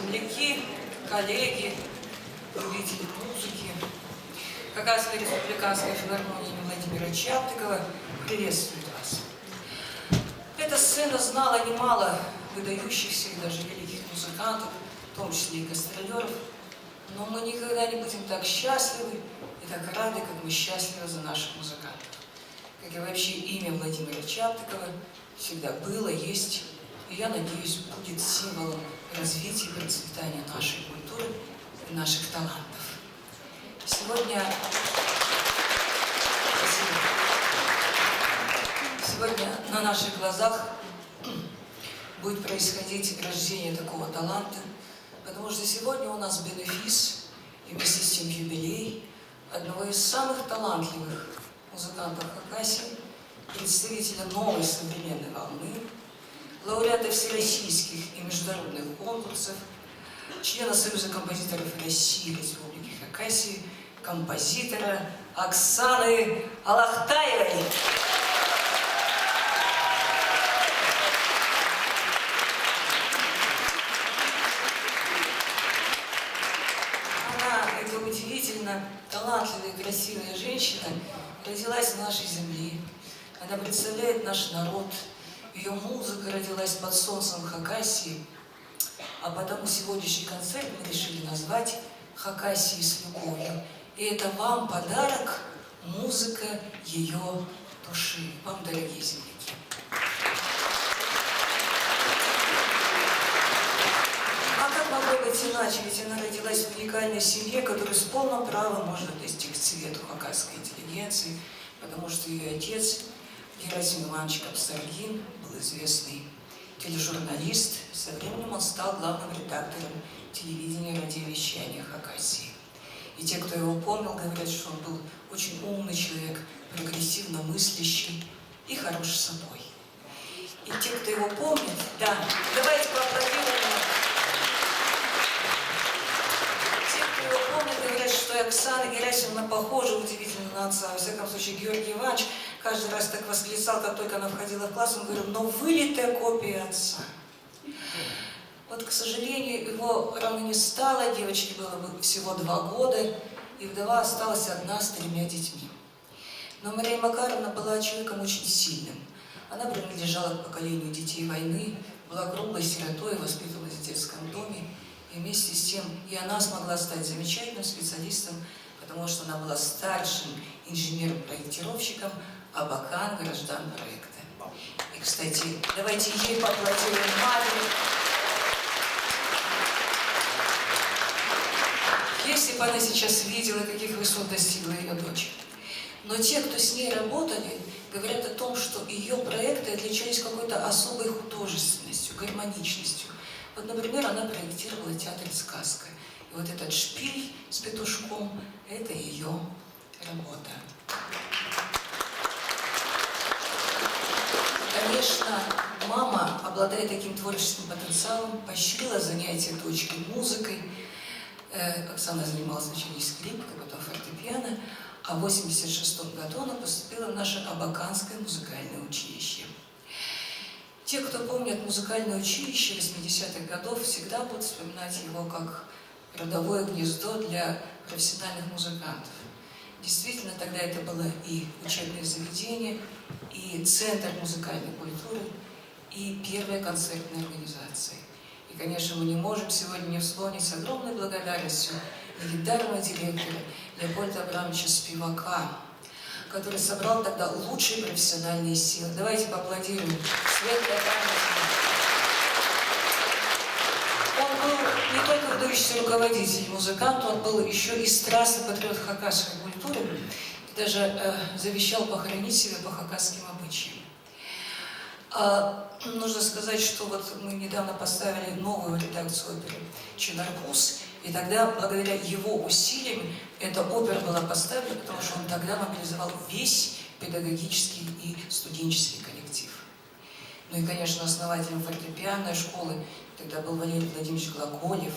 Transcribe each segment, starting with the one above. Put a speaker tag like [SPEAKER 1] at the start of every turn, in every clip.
[SPEAKER 1] земляки, коллеги, любители музыки. Хакасская республиканская филармония имени Владимира Чаптыкова приветствует вас. Эта сцена знала немало выдающихся и даже великих музыкантов, в том числе и гастролеров, но мы никогда не будем так счастливы и так рады, как мы счастливы за наших музыкантов. Как и вообще имя Владимира Чаптыкова всегда было, есть, и, я надеюсь, будет символом развития и процветания нашей культуры и наших талантов. Сегодня на наших глазах будет происходить рождение такого таланта, потому что сегодня у нас бенефис и вместе с тем юбилей одного из самых талантливых музыкантов Хакасии, представителя новой современной волны, лауреата всероссийских и международных конкурсов, члена Союза композиторов России и Республики Хакасии, композитора Оксаны Алахтаевой. Она, эта удивительно талантливая и красивая женщина, родилась в нашей земле. Она представляет наш народ. Ее музыка родилась под солнцем Хакасии, а потому сегодняшний концерт мы решили назвать «Хакасии с любовью». И это вам подарок, музыка ее души. Вам, дорогие земляки. А как могло быть иначе? Ведь она родилась в уникальной семье, которая с полным правом может отнести к цвету хакасской интеллигенции, потому что ее отец, Герасим Иванович Капсаргин, был известный тележурналист. Со временем он стал главным редактором телевидения и радиовещания Хакасии. И те, кто его помнил, говорят, что он был очень умный человек, прогрессивно мыслящий и хорош собой. И те, кто его помнит, да, давайте поаплодируем. Те, кто его помнит, говорят, что Оксана Герасимовна похожа удивительно на отца. Во всяком случае, Георгий Иванович каждый раз так восклицал, как только она входила в класс, он говорил: но вылитая копия отца. Вот, к сожалению, его рано не стало, девочке было всего 2 года, и вдова осталась одна с 3 детьми. Но Мария Макаровна была человеком очень сильным. Она принадлежала к поколению детей войны, была круглой сиротой, воспитывалась в детском доме, и вместе с тем и она смогла стать замечательным специалистом, потому что она была старшим инженером-проектировщиком Абакан граждан-проекта. И, кстати, давайте ей поаплодируем, матери. Если бы она сейчас видела, каких высот достигла ее дочь. Но те, кто с ней работали, говорят о том, что ее проекты отличались какой-то особой художественностью, гармоничностью. Вот, например, она проектировала театр «Сказка». И вот этот шпиль с петушком – это ее работа. Конечно, мама, обладая таким творческим потенциалом, поощрила занятия дочки музыкой. Оксана занималась сначала скрипкой, потом фортепиано, а в 1986 году она поступила в наше Абаканское музыкальное училище. Те, кто помнит музыкальное училище 80-х годов, всегда будут вспоминать его как родовое гнездо для профессиональных музыкантов. Действительно, тогда это было и учебное заведение, и центр музыкальной культуры, и первая концертная организация. И, конечно, мы не можем сегодня не вспомнить с огромной благодарностью легендарного директора Леопольда Абрамовича Спивака, который собрал тогда лучшие профессиональные силы. Давайте поаплодируем. Светлая память. Он был не только выдающийся руководитель, музыкант, он был еще и страстный патриот хакасской культуры и даже завещал похоронить себя по хакасским обычаям. Нужно сказать, что вот мы недавно поставили новую редакцию оперы «Чинарпус», и тогда, благодаря его усилиям, эта опера была поставлена, потому что он тогда мобилизовал весь педагогический и студенческий коллектив. Ну и, конечно, основателем фортепианной школы тогда был Валерий Владимирович Глаголев,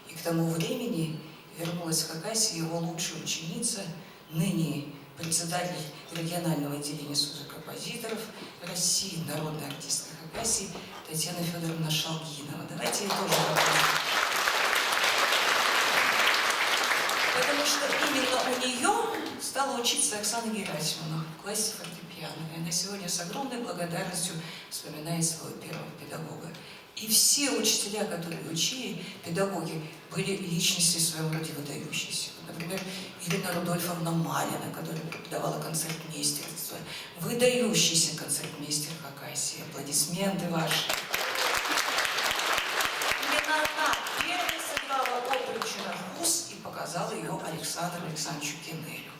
[SPEAKER 1] и к тому времени вернулась в Хакасию его лучшая ученица, ныне председатель регионального отделения Союза композиторов России, народная артистка Хакасии Татьяна Федоровна Шалгинова. Давайте ей тоже поаплодируем. Потому что именно у нее стала учиться Оксана Герасимовна в классе фортепиано. И она сегодня с огромной благодарностью вспоминает своего первого педагога. И все учителя, которые учили, педагоги, были личности в своем роде выдающиеся. Например, Ирина Рудольфовна Малина, которая преподавала концертмейстерство. Выдающийся концертмейстер Хакасии. Аплодисменты ваши. Именно она первой сыграла оперу «Черногуз» и показала ее Александру Александровичу Кеннелю.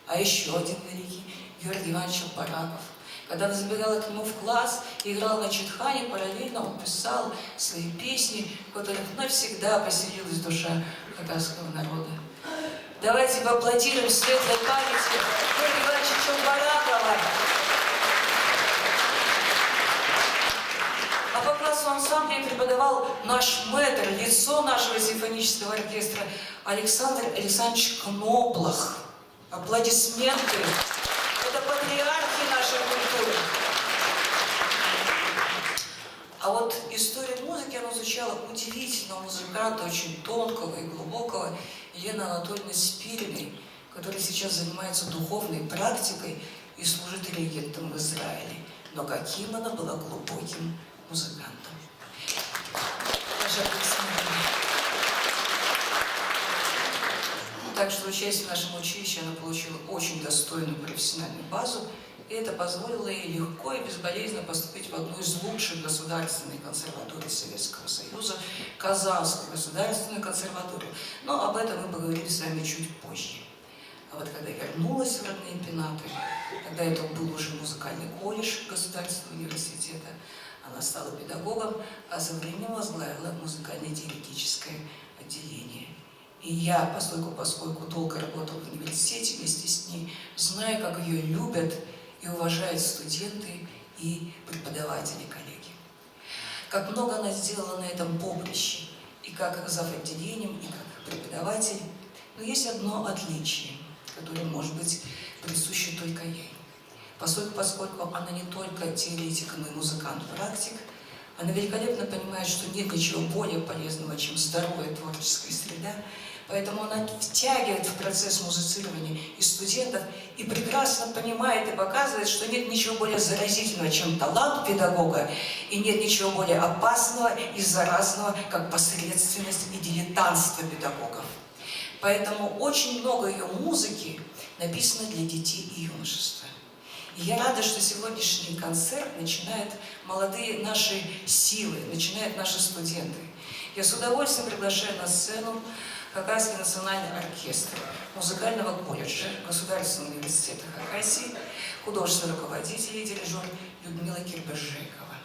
[SPEAKER 1] А еще один великий Георгий Иванович Аппараков. Когда она забегала к нему в класс и играл на читхане, параллельно он писал свои песни, в которых навсегда поселилась душа хакасского народа. Давайте поаплодируем светлой памяти Георгия Ивановича Чалбаракова. А по классу ансамбля преподавал наш мэтр, лицо нашего симфонического оркестра Александр Александрович Кноблах. Аплодисменты. Это патриархи нашей культуры. А вот историю музыки она изучала удивительного музыканта, очень тонкого и глубокого, Елены Анатольевны Спириной, которая сейчас занимается духовной практикой и служит регентом в Израиле. Но каким она была глубоким музыкантом. Так что, участие в нашем училище, она получила очень достойную профессиональную базу, и это позволило ей легко и безболезненно поступить в одну из лучших государственных консерваторий Советского Союза, Казанскую государственную консерваторию. Но об этом мы поговорили с вами чуть позже. А вот когда вернулась в родные пенаты, тогда это был уже музыкальный колледж Государственного университета, она стала педагогом, а со временем возглавила музыкально-теоретическое отделение. И я, поскольку долго работала в университете вместе с ней, знаю, как ее любят и уважают студенты и преподаватели, коллеги. Как много она сделала на этом поприще, и как зав. Отделением, и как преподаватель. Но есть одно отличие, которое может быть присуще только ей. Поскольку она не только теоретик, но и музыкант-практик, она великолепно понимает, что нет ничего более полезного, чем здоровая творческая среда, поэтому она втягивает в процесс музицирования и студентов, и прекрасно понимает и показывает, что нет ничего более заразительного, чем талант педагога, и нет ничего более опасного и заразного, как посредственность и дилетантство педагогов. Поэтому очень много ее музыки написано для детей и юношества. И я рада, что сегодняшний концерт начинают молодые наши силы, начинают наши студенты. Я с удовольствием приглашаю на сцену Хакасский национальный оркестр музыкального колледжа Государственного университета Хакасии, художественный руководитель и дирижер Людмила Кирбежекова.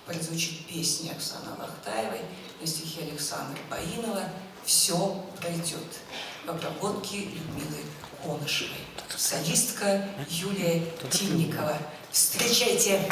[SPEAKER 1] Прозвучит песни Оксаны Вахтаевой на стихи Александра Баинова «Все пройдет» в обработке Людмилы Конышевой. Солистка Юлия Тинникова. Встречайте!